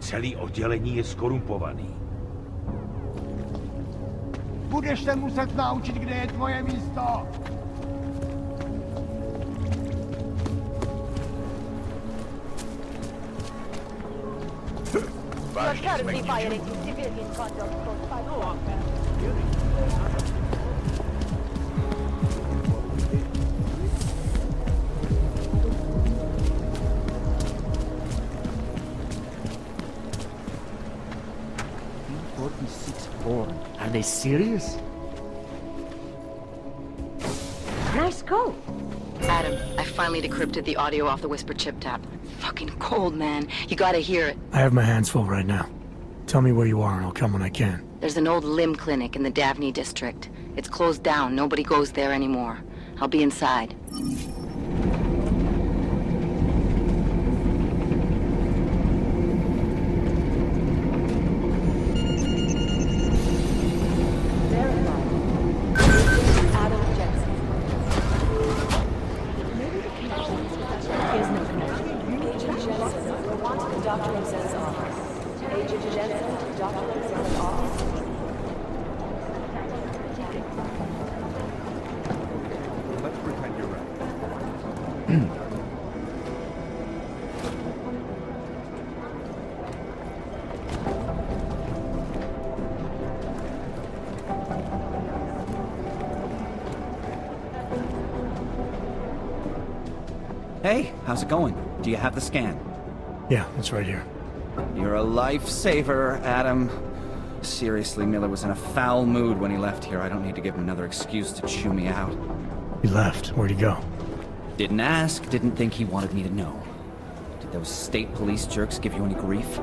Celý oddělení je skorumpovaný. Budeš se muset naučit, kde je tvoje místo. Vážně jsme k ničemu. Are they serious? Nice coat. Adam, I finally decrypted the audio off the Whisper chip tap. Fucking cold, man. You gotta hear it. I have my hands full right now. Tell me where you are and I'll come when I can. There's an old limb clinic in the Davney district. It's closed down. Nobody goes there anymore. I'll be inside. Let's pretend you're right. Hey, how's it going? Do you have the scan? Yeah, it's right here. You're a lifesaver, Adam. Seriously, Miller was in a foul mood when he left here. I don't need to give him another excuse to chew me out. He left. Where'd he go? Didn't ask, didn't think he wanted me to know. Did those state police jerks give you any grief?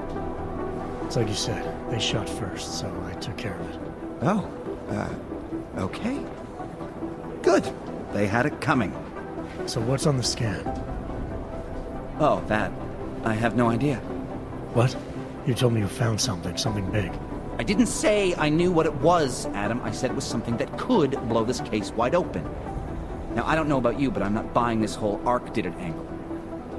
It's like you said. They shot first, so I took care of it. Oh, okay. Good. They had it coming. So what's on the scan? Oh, that. I have no idea. What? You told me you found something big. I didn't say I knew what it was, Adam. I said it was something that could blow this case wide open. Now, I don't know about you, but I'm not buying this whole Ark did it angle.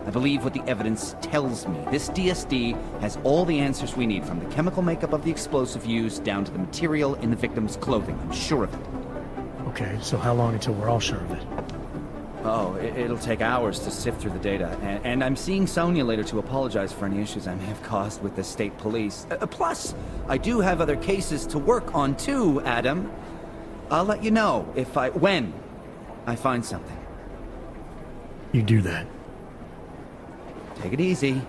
I believe what the evidence tells me. This DSD has all the answers we need, from the chemical makeup of the explosive used down to the material in the victim's clothing. I'm sure of it. Okay, so how long until we're all sure of it? Oh, it'll take hours to sift through the data. And I'm seeing Sonia later to apologize for any issues I may have caused with the state police. Plus, I do have other cases to work on too, Adam. I'll let you know when I find something. You do that. Take it easy.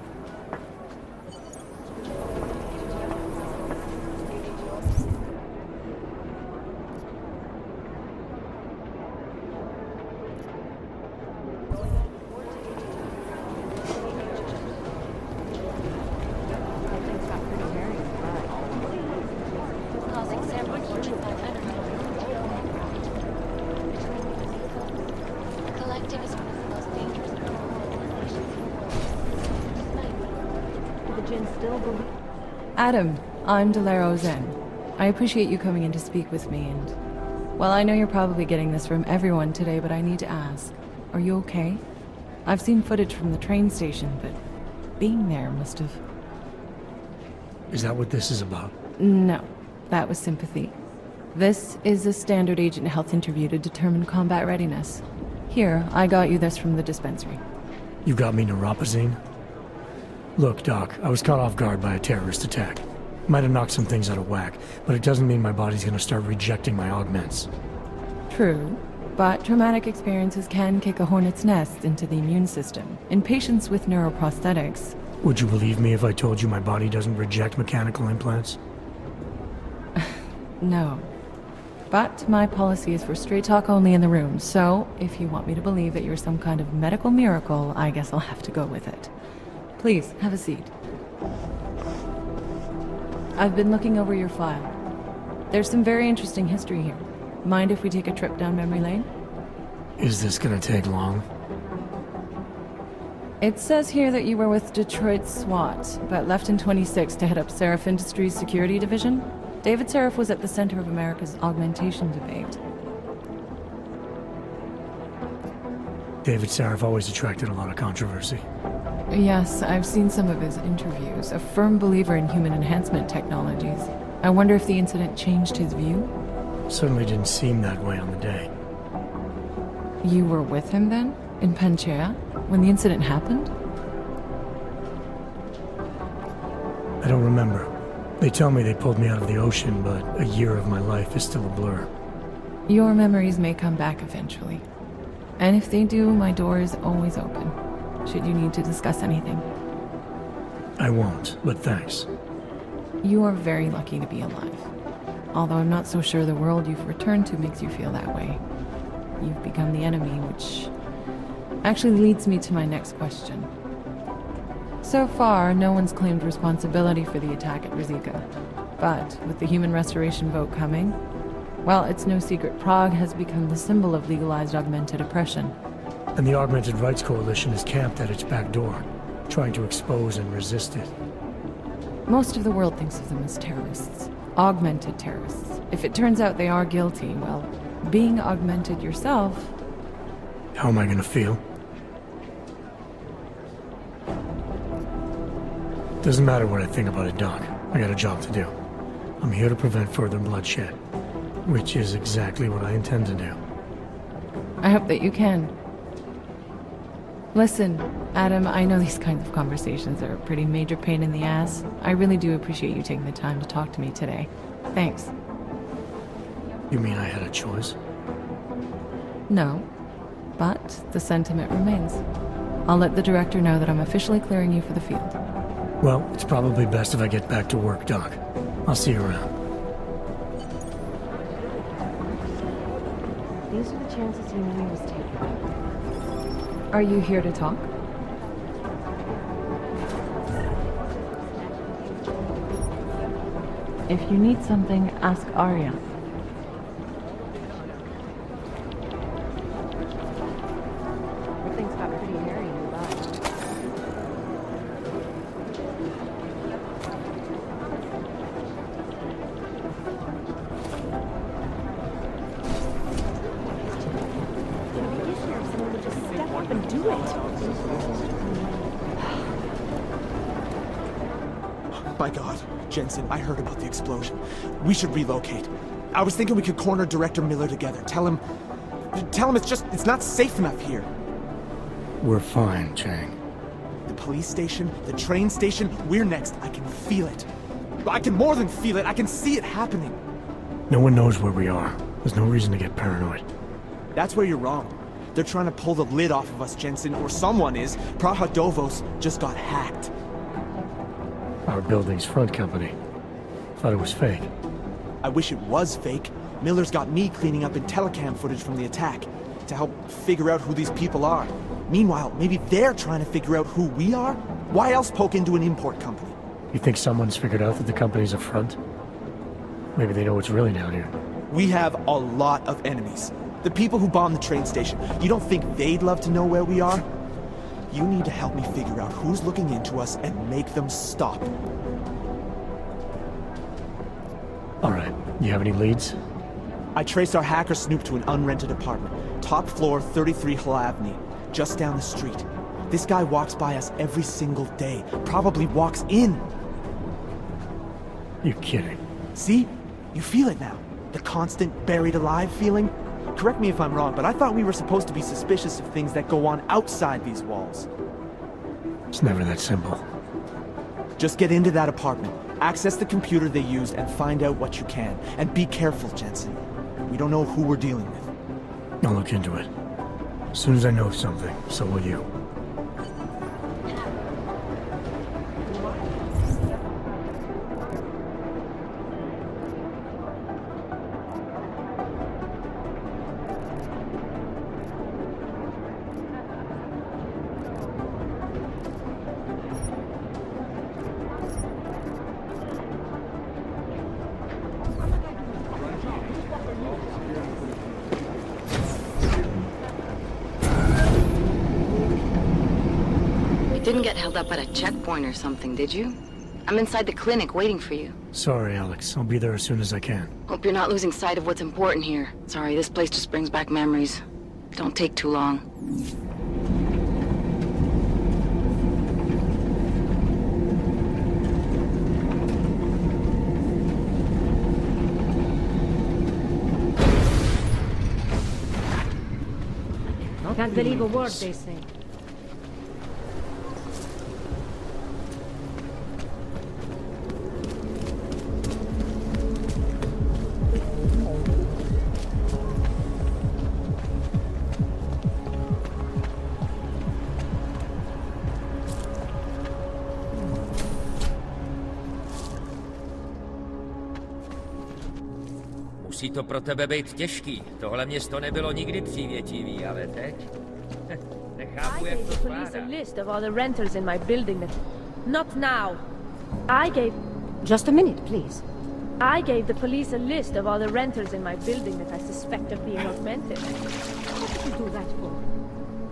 Adam, I'm DoctorAuzenne. I appreciate you coming in to speak with me, and... well, I know you're probably getting this from everyone today, but I need to ask. Are you okay? I've seen footage from the train station, but being there must have... Is that what this is about? No, that was sympathy. This is a standard agent health interview to determine combat readiness. Here, I got you this from the dispensary. You got me neuropazine? Look, Doc, I was caught off guard by a terrorist attack. Might have knocked some things out of whack, but it doesn't mean my body's gonna start rejecting my augments. True, but traumatic experiences can kick a hornet's nest into the immune system. In patients with neuroprosthetics... Would you believe me if I told you my body doesn't reject mechanical implants? No. But my policy is for straight talk only in the room, so if you want me to believe that you're some kind of medical miracle, I guess I'll have to go with it. Please, have a seat. I've been looking over your file. There's some very interesting history here. Mind if we take a trip down memory lane? Is this gonna take long? It says here that you were with Detroit SWAT, but left in 26 to head up Seraph Industries' security division. David Seraph was at the center of America's augmentation debate. David Seraph always attracted a lot of controversy. Yes, I've seen some of his interviews. A firm believer in human enhancement technologies. I wonder if the incident changed his view? Certainly didn't seem that way on the day. You were with him then? In Panchea? When the incident happened? I don't remember. They tell me they pulled me out of the ocean, but a year of my life is still a blur. Your memories may come back eventually. And if they do, my door is always open, should you need to discuss anything. I won't, but thanks. You are very lucky to be alive. Although I'm not so sure the world you've returned to makes you feel that way. You've become the enemy, which actually leads me to my next question. So far, no one's claimed responsibility for the attack at Rizika. But with the human restoration vote coming, well, it's no secret Prague has become the symbol of legalized augmented oppression. And the Augmented Rights Coalition is camped at its back door, trying to expose and resist it. Most of the world thinks of them as terrorists. Augmented terrorists. If it turns out they are guilty, well, being augmented yourself... How am I gonna feel? Doesn't matter what I think about it, Doc. I got a job to do. I'm here to prevent further bloodshed, which is exactly what I intend to do. I hope that you can. Listen, Adam, I know these kinds of conversations are a pretty major pain in the ass. I really do appreciate you taking the time to talk to me today. Thanks. You mean I had a choice? No, but the sentiment remains. I'll let the director know that I'm officially clearing you for the field. Well, it's probably best if I get back to work, Doc. I'll see you around. These are the chances he knew he was taking. Are you here to talk? If you need something, ask Arya. Everything's got pretty hairy nearby. Someone would just step up and do it. By God, Jensen, I heard about the explosion. We should relocate. I was thinking we could corner Director Miller together. Tell him it's not safe enough here. We're fine, Chang. The police station, the train station, we're next. I can feel it. I can more than feel it. I can see it happening. No one knows where we are. There's no reason to get paranoid. That's where you're wrong. They're trying to pull the lid off of us, Jensen, or someone is. Praha Dovos just got hacked. Our building's front company. Thought it was fake. I wish it was fake. Miller's got me cleaning up IntelliCam footage from the attack to help figure out who these people are. Meanwhile, maybe they're trying to figure out who we are? Why else poke into an import company? You think someone's figured out that the company's a front? Maybe they know what's really down here. We have a lot of enemies. The people who bombed the train station. You don't think they'd love to know where we are? You need to help me figure out who's looking into us and make them stop. All right. You have any leads? I traced our hacker snoop to an unrented apartment. Top floor, 33 Hlavny, just down the street. This guy walks by us every single day. Probably walks in. You're kidding. See? You feel it now. The constant buried alive feeling. Correct me if I'm wrong, but I thought we were supposed to be suspicious of things that go on outside these walls. It's never that simple. Just get into that apartment, access the computer they used, and find out what you can. And be careful, Jensen. We don't know who we're dealing with. I'll look into it. As soon as I know something, so will you. Didn't get held up at a checkpoint or something, did you? I'm inside the clinic waiting for you. Sorry, Alex. I'll be there as soon as I can. Hope you're not losing sight of what's important here. Sorry, this place just brings back memories. Don't take too long. Can't believe a word they say. Musí to pro tebe být těžký. Tohle město nebylo nikdy přívětivý, ale teď... Nechápu, jak to zvládá. List of all the renters in my building that... Not now. I gave... Just a minute, please. I gave the police a list of all the renters in my building that I suspect of being augmented. What did you do that for?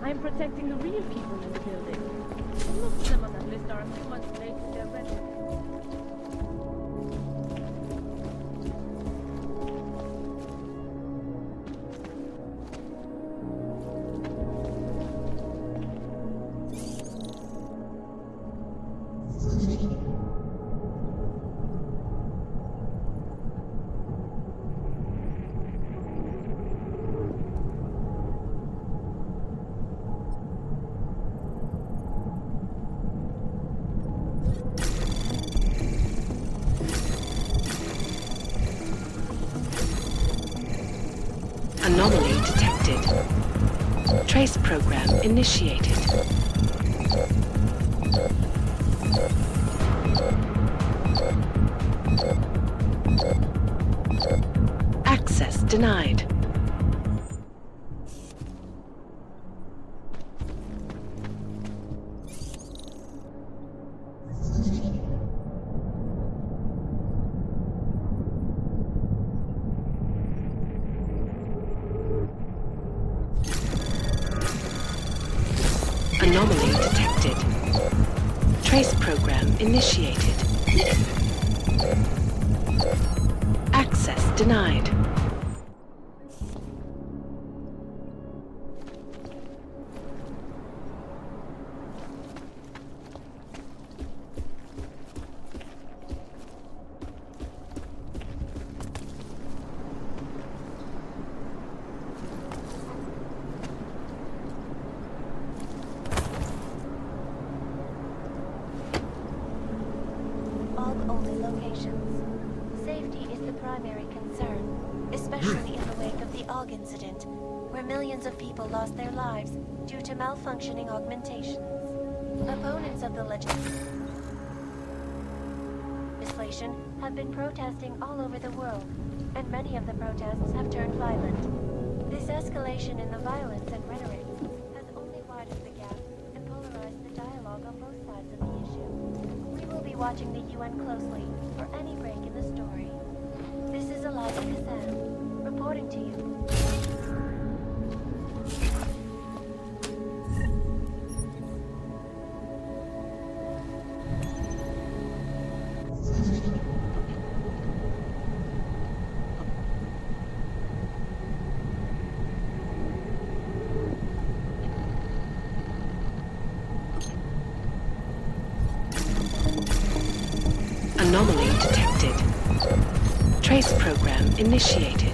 I am protecting the real people in the building. Most of them on that list are a few months late with their rent. Anomaly detected. Trace program initiated. Access denied. Anomaly detected. Trace program initiated. Access denied. Only locations. Safety is the primary concern, especially in the wake of the AUG incident, where millions of people lost their lives due to malfunctioning augmentations. Opponents of the legislation have been protesting all over the world, and many of the protests have turned violent. This escalation in the violence and rhetoric has only widened the gap and polarized the dialogue on both sides of the issue. We will be watching the UN closely for any break in the story. This is DoctorAuzenne, reporting to you. Anomaly detected. Trace program initiated.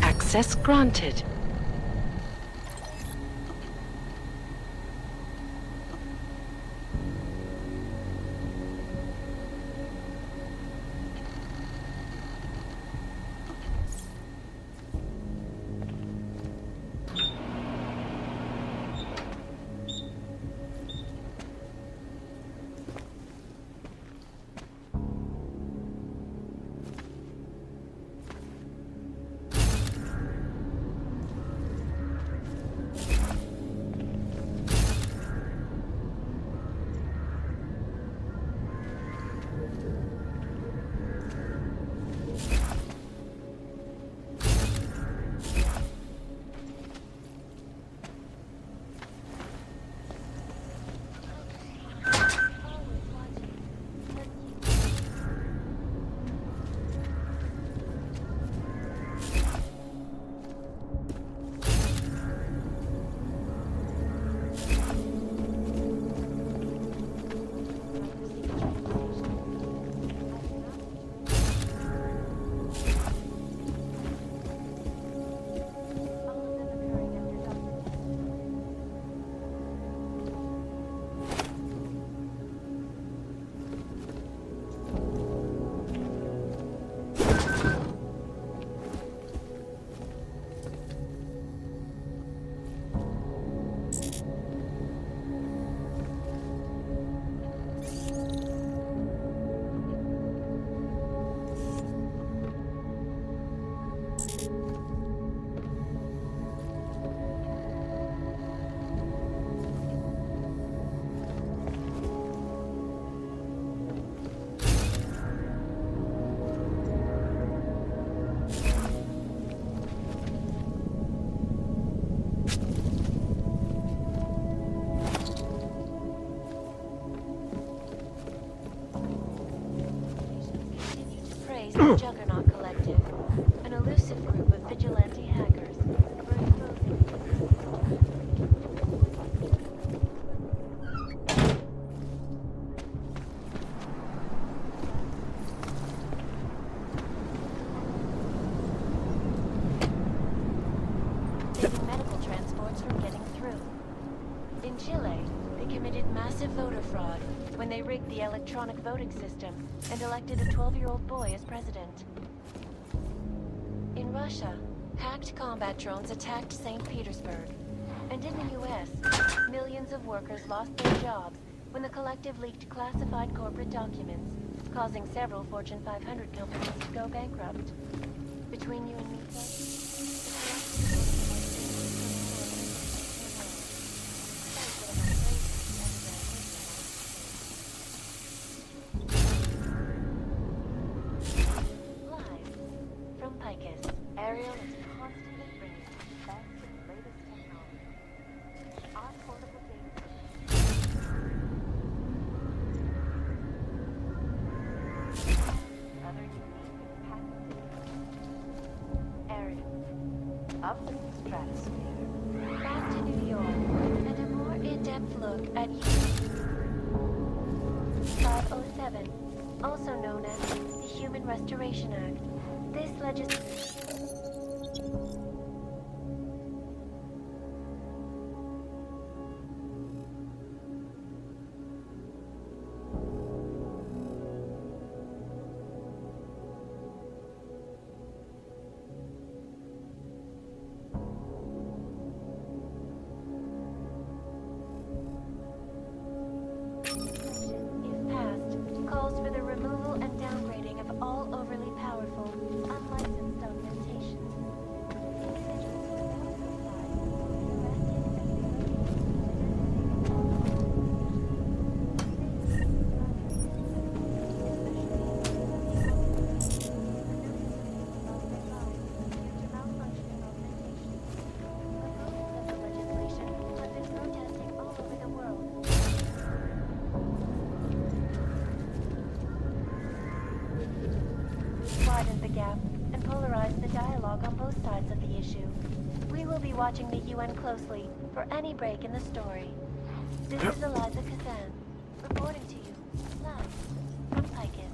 Access granted. massive voter fraud when they rigged the electronic voting system and elected a 12-year-old boy as president. In Russia, hacked combat drones attacked St. Petersburg. And in the US, millions of workers lost their jobs when the collective leaked classified corporate documents, causing several Fortune 500 companies to go bankrupt. Between you and me, Live from Picus, Ariel is constantly bringing the best and latest technology. Our portable data. Other unique patented. Ariel, up the stratosphere. Back to New York, and a more in-depth look at you. 507, also known as the Human Restoration Act. This legislation. If passed, calls for the removal and downgrading of all overly powerful, unlicensed augmentations. Individuals without comply will be arrested widen the gap and polarize the dialogue on both sides of the issue. We will be watching the UN closely for any break in the story. This is Eliza Kazan, reporting to you, live from Picus.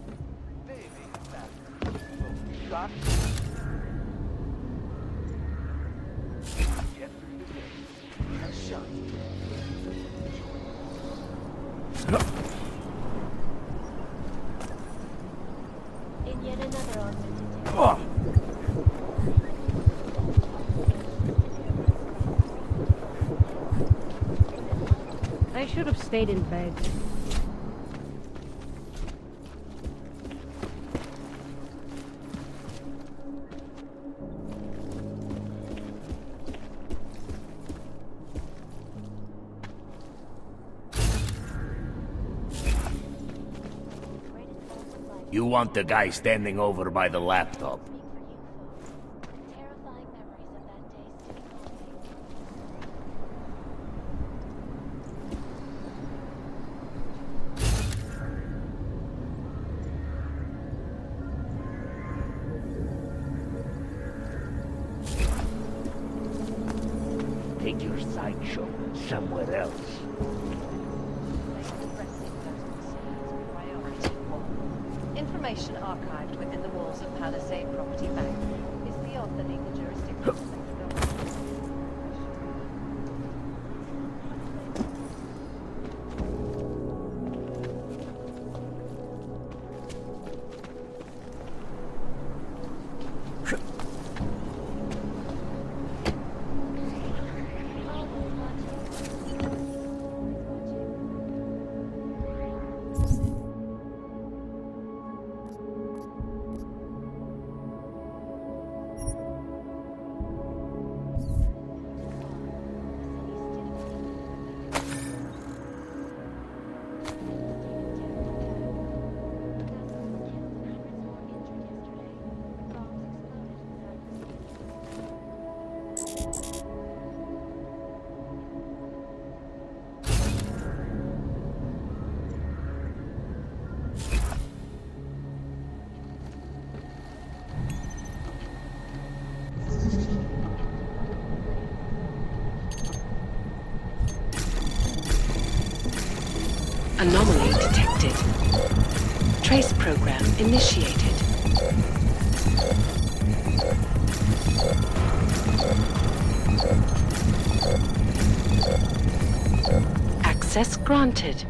In yet another augmented tale. I should have stayed in bed. You want the guy standing over by the laptop. Terrifying memories of that day still haunting. Take your sideshow somewhere else. Information archived within the walls of Palisade Property Bank is beyond the legal jurisdiction of the government. Anomaly detected. Trace program initiated. Access granted.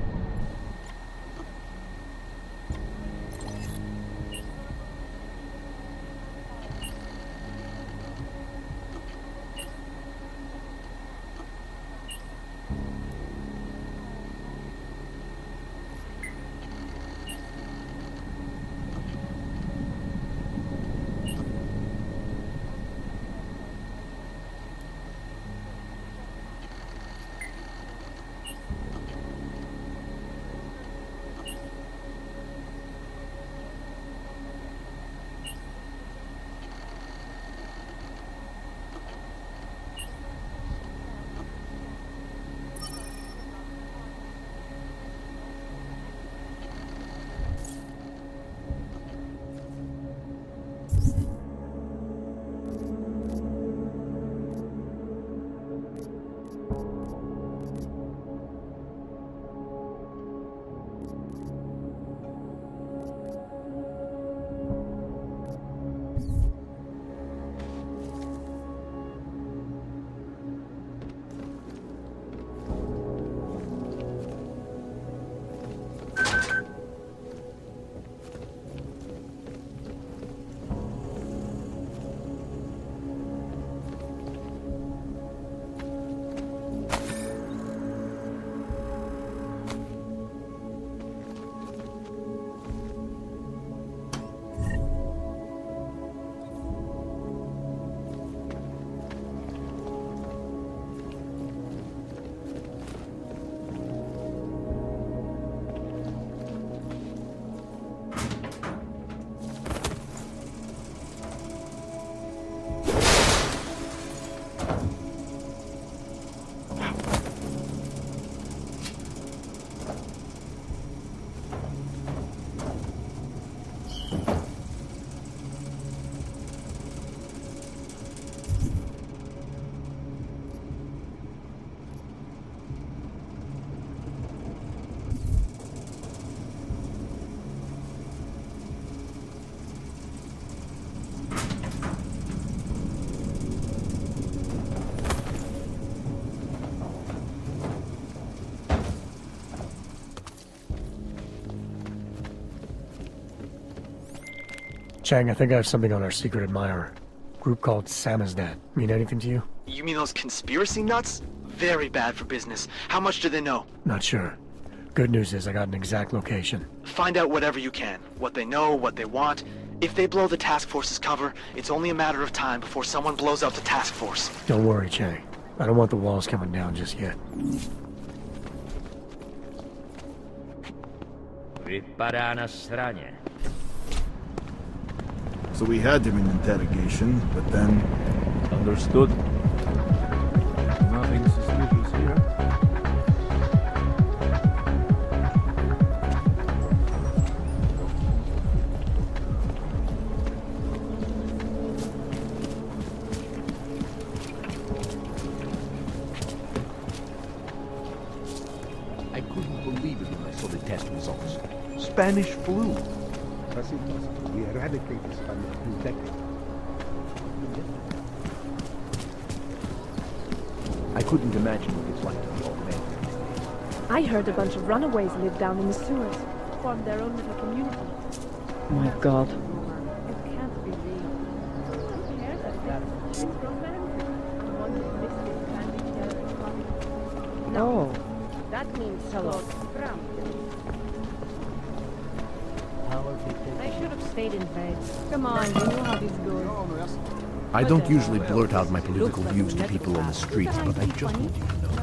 Chang, I think I have something on our secret admirer. Group called Samizdat. Mean anything to you? You mean those conspiracy nuts? Very bad for business. How much do they know? Not sure. Good news is I got an exact location. Find out whatever you can. What they know, what they want. If they blow the task force's cover, it's only a matter of time before someone blows up the task force. Don't worry, Chang. I don't want the walls coming down just yet. Vypadá na straně. So we had him in interrogation, but then... Understood. Nothing suspicious here. I couldn't believe it when I saw the test results. Spanish flu. That's impossible. We eradicated Spanish flu decades. I couldn't imagine what it's like to be augmented. I heard a bunch of runaways live down in the sewers. Formed their own little community. My God. It can't be real. Who cares that it's romantic? One is mystic, banding together and talking. No. That means hello. I should have stayed in bed. Come on, you know how this goes. I don't usually blurt out my political views to people on the streets, but I just want you to know.